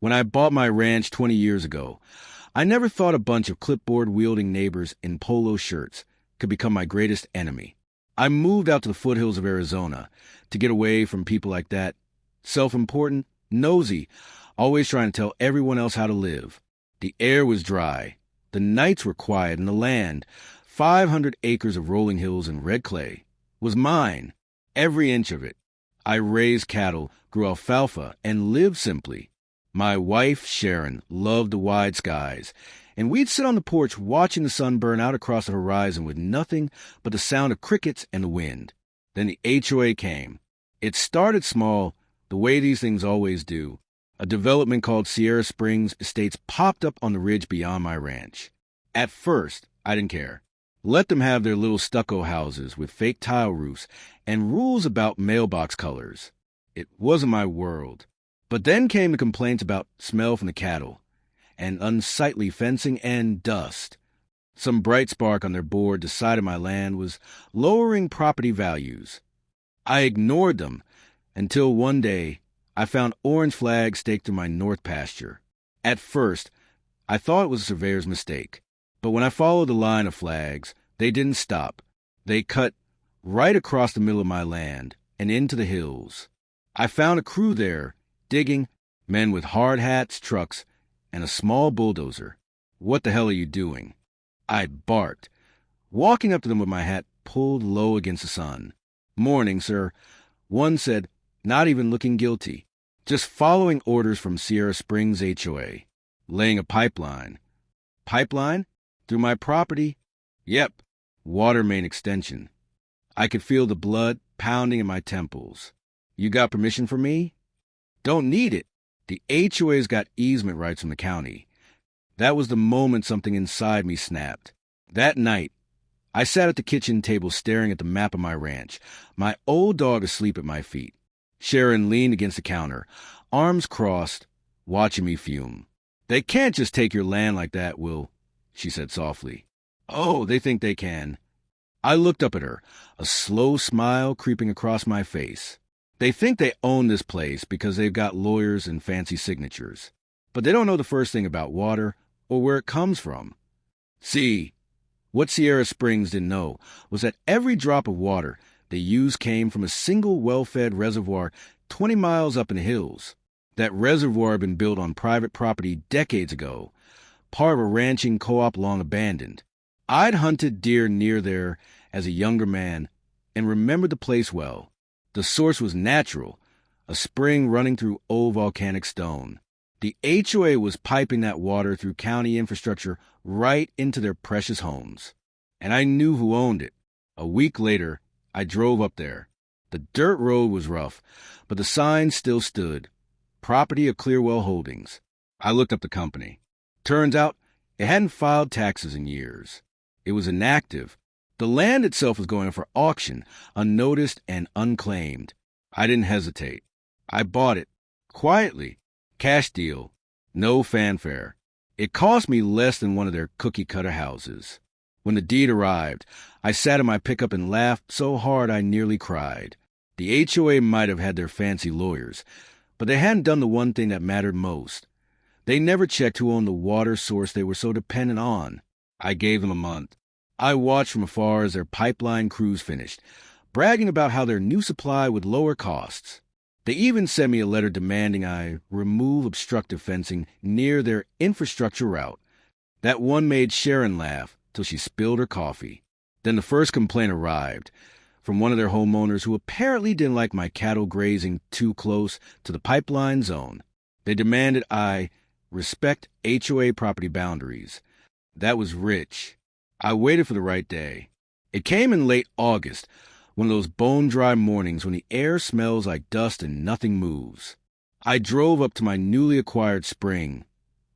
When I bought my ranch 20 years ago, I never thought a bunch of clipboard-wielding neighbors in polo shirts could become my greatest enemy. I moved out to the foothills of Arizona to get away from people like that, self-important, nosy, always trying to tell everyone else how to live. The air was dry. The nights were quiet, and the land, 500 acres of rolling hills and red clay, was mine, every inch of it. I raised cattle, grew alfalfa, and lived simply. My wife, Sharon, loved the wide skies, and we'd sit on the porch watching the sun burn out across the horizon with nothing but the sound of crickets and the wind. Then the HOA came. It started small, the way these things always do. A development called Sierra Springs Estates popped up on the ridge beyond my ranch. At first, I didn't care. Let them have their little stucco houses with fake tile roofs and rules about mailbox colors. It wasn't my world. But then came the complaints about smell from the cattle, and unsightly fencing and dust. Some bright spark on their board decided my land was lowering property values. I ignored them until one day I found orange flags staked through my north pasture. At first, I thought it was a surveyor's mistake, but when I followed the line of flags, they didn't stop. They cut right across the middle of my land and into the hills. I found a crew there, digging, men with hard hats, trucks, and a small bulldozer. "What the hell are you doing?" I barked, walking up to them with my hat pulled low against the sun. "Morning, sir." One said, not even looking guilty, "Just following orders from Sierra Springs HOA. Laying a pipeline." "Pipeline? Through my property?" "Yep. Water main extension." I could feel the blood pounding in my temples. "You got permission from me?" "Don't need it. The HOA's got easement rights from the county." That was the moment something inside me snapped. That night, I sat at the kitchen table staring at the map of my ranch, my old dog asleep at my feet. Sharon leaned against the counter, arms crossed, watching me fume. "They can't just take your land like that, Will," she said softly. "Oh, they think they can." I looked up at her, a slow smile creeping across my face. "They think they own this place because they've got lawyers and fancy signatures. But they don't know the first thing about water or where it comes from." See, what Sierra Springs didn't know was that every drop of water they used came from a single well-fed reservoir 20 miles up in the hills. That reservoir had been built on private property decades ago, part of a ranching co-op long abandoned. I'd hunted deer near there as a younger man and remembered the place well. The source was natural, a spring running through old volcanic stone. The HOA was piping that water through county infrastructure right into their precious homes. And I knew who owned it. A week later, I drove up there. The dirt road was rough, but the sign still stood. Property of Clearwell Holdings. I looked up the company. Turns out, it hadn't filed taxes in years. It was inactive. The land itself was going for auction, unnoticed and unclaimed. I didn't hesitate. I bought it, quietly. Cash deal. No fanfare. It cost me less than one of their cookie-cutter houses. When the deed arrived, I sat in my pickup and laughed so hard I nearly cried. The HOA might have had their fancy lawyers, but they hadn't done the one thing that mattered most. They never checked who owned the water source they were so dependent on. I gave them a month. I watched from afar as their pipeline crews finished, bragging about how their new supply would lower costs. They even sent me a letter demanding I remove obstructive fencing near their infrastructure route. That one made Sharon laugh till she spilled her coffee. Then the first complaint arrived, from one of their homeowners who apparently didn't like my cattle grazing too close to the pipeline zone. They demanded I respect HOA property boundaries. That was rich. I waited for the right day. It came in late August, one of those bone-dry mornings when the air smells like dust and nothing moves. I drove up to my newly acquired spring,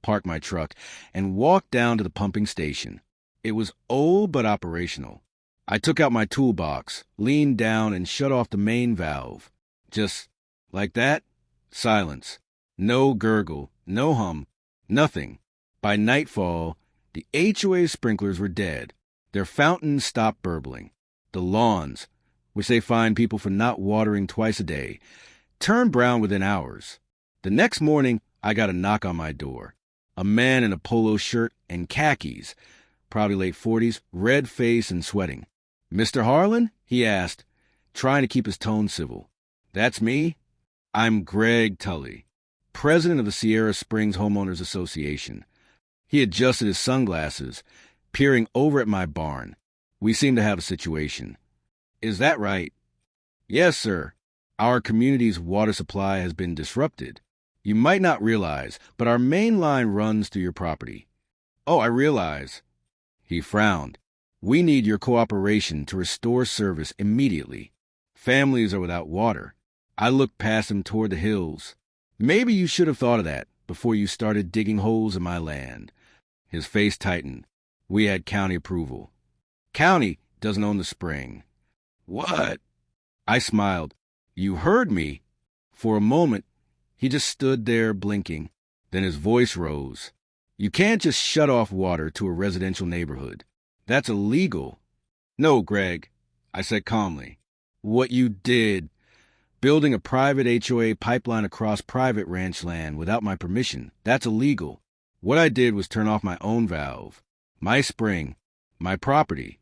parked my truck, and walked down to the pumping station. It was old but operational. I took out my toolbox, leaned down, and shut off the main valve. Just like that, silence. No gurgle, no hum, nothing. By nightfall, the HOA sprinklers were dead. Their fountains stopped burbling. The lawns, which they fined people for not watering twice a day, turned brown within hours. The next morning, I got a knock on my door. A man in a polo shirt and khakis, probably late 40s, red face and sweating. "Mr. Harlan?" he asked, trying to keep his tone civil. "That's me. I'm Greg Tully, president of the Sierra Springs Homeowners Association." He adjusted his sunglasses, peering over at my barn. "We seem to have a situation." "Is that right?" "Yes, sir. Our community's water supply has been disrupted. You might not realize, but our main line runs through your property." "Oh, I realize." He frowned. "We need your cooperation to restore service immediately. Families are without water." I looked past him toward the hills. "Maybe you should have thought of that before you started digging holes in my land." His face tightened. "We had county approval." "County doesn't own the spring." "What?" I smiled. "You heard me." For a moment, he just stood there blinking. Then his voice rose. "You can't just shut off water to a residential neighborhood. That's illegal." "No, Greg," I said calmly. "What you did, building a private HOA pipeline across private ranch land without my permission, that's illegal. What I did was turn off my own valve. My spring. My property."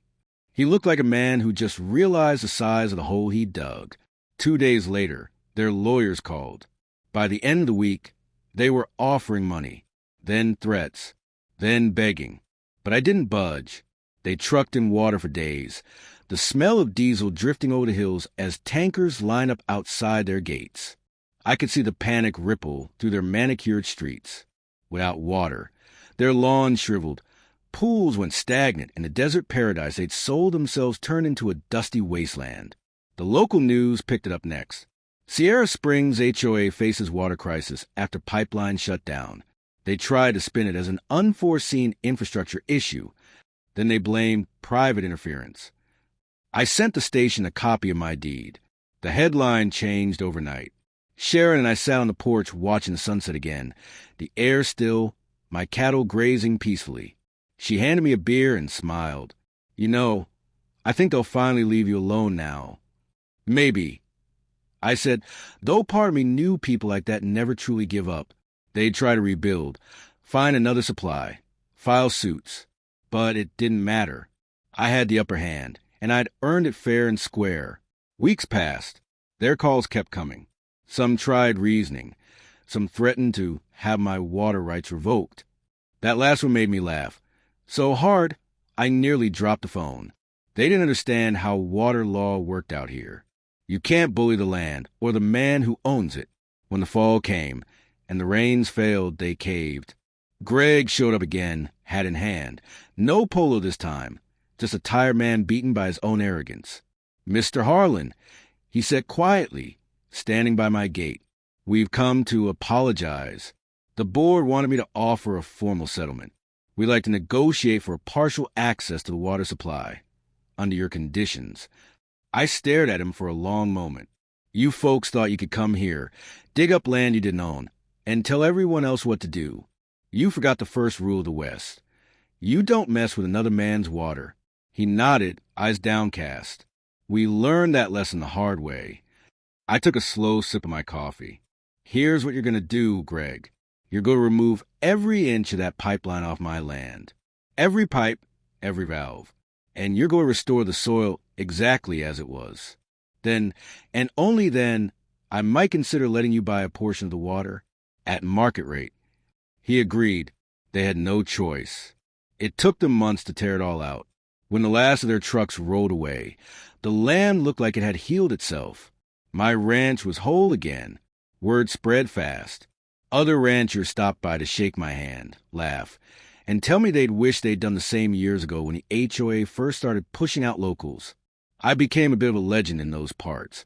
He looked like a man who just realized the size of the hole he dug. 2 days later, their lawyers called. By the end of the week, they were offering money, then threats, then begging. But I didn't budge. They trucked in water for days, the smell of diesel drifting over the hills as tankers lined up outside their gates. I could see the panic ripple through their manicured streets. Without water, their lawns shriveled, pools went stagnant, and the desert paradise they'd sold themselves turned into a dusty wasteland. The local news picked it up next. Sierra Springs HOA faces water crisis after pipeline shut down. They tried to spin it as an unforeseen infrastructure issue. Then they blamed private interference. I sent the station a copy of my deed. The headline changed overnight. Sharon and I sat on the porch watching the sunset again, the air still, my cattle grazing peacefully. She handed me a beer and smiled. "You know, I think they'll finally leave you alone now." "Maybe." I said, though part of me knew people like that never truly give up. They'd try to rebuild, find another supply, file suits. But it didn't matter. I had the upper hand, and I'd earned it fair and square. Weeks passed. Their calls kept coming. Some tried reasoning. Some threatened to have my water rights revoked. That last one made me laugh. So hard, I nearly dropped the phone. They didn't understand how water law worked out here. You can't bully the land or the man who owns it. When the fall came and the rains failed, they caved. Greg showed up again, hat in hand. No polo this time, just a tired man beaten by his own arrogance. "Mr. Harlan," he said quietly, standing by my gate. "We've come to apologize. The board wanted me to offer a formal settlement. We'd like to negotiate for partial access to the water supply, under your conditions." I stared at him for a long moment. "You folks thought you could come here, dig up land you didn't own, and tell everyone else what to do. You forgot the first rule of the West. You don't mess with another man's water." He nodded, eyes downcast. "We learned that lesson the hard way." I took a slow sip of my coffee. "Here's what you're going to do, Greg. You're going to remove every inch of that pipeline off my land. Every pipe, every valve. And you're going to restore the soil exactly as it was. Then, and only then, I might consider letting you buy a portion of the water at market rate." He agreed. They had no choice. It took them months to tear it all out. When the last of their trucks rolled away, the land looked like it had healed itself. My ranch was whole again. Word spread fast. Other ranchers stopped by to shake my hand, laugh, and tell me they'd wish they'd done the same years ago when the HOA first started pushing out locals. I became a bit of a legend in those parts.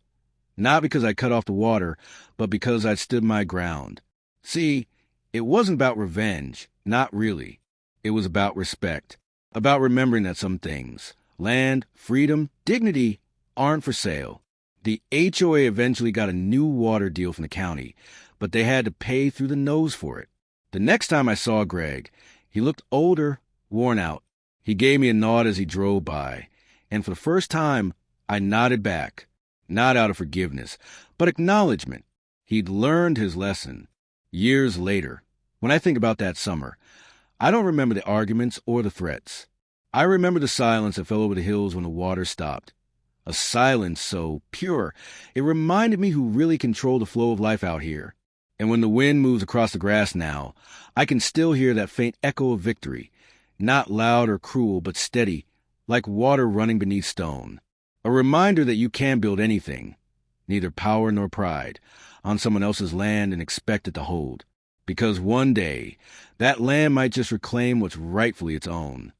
Not because I cut off the water, but because I'd stood my ground. See, it wasn't about revenge, not really. It was about respect, about remembering that some things, land, freedom, dignity, aren't for sale. The HOA eventually got a new water deal from the county, but they had to pay through the nose for it. The next time I saw Greg, he looked older, worn out. He gave me a nod as he drove by, and for the first time, I nodded back, not out of forgiveness, but acknowledgement. He'd learned his lesson. Years later, when I think about that summer, I don't remember the arguments or the threats. I remember the silence that fell over the hills when the water stopped. A silence so pure, it reminded me who really controlled the flow of life out here. And when the wind moves across the grass now, I can still hear that faint echo of victory, not loud or cruel, but steady, like water running beneath stone. A reminder that you can build anything, neither power nor pride, on someone else's land and expect it to hold. Because one day, that land might just reclaim what's rightfully its own.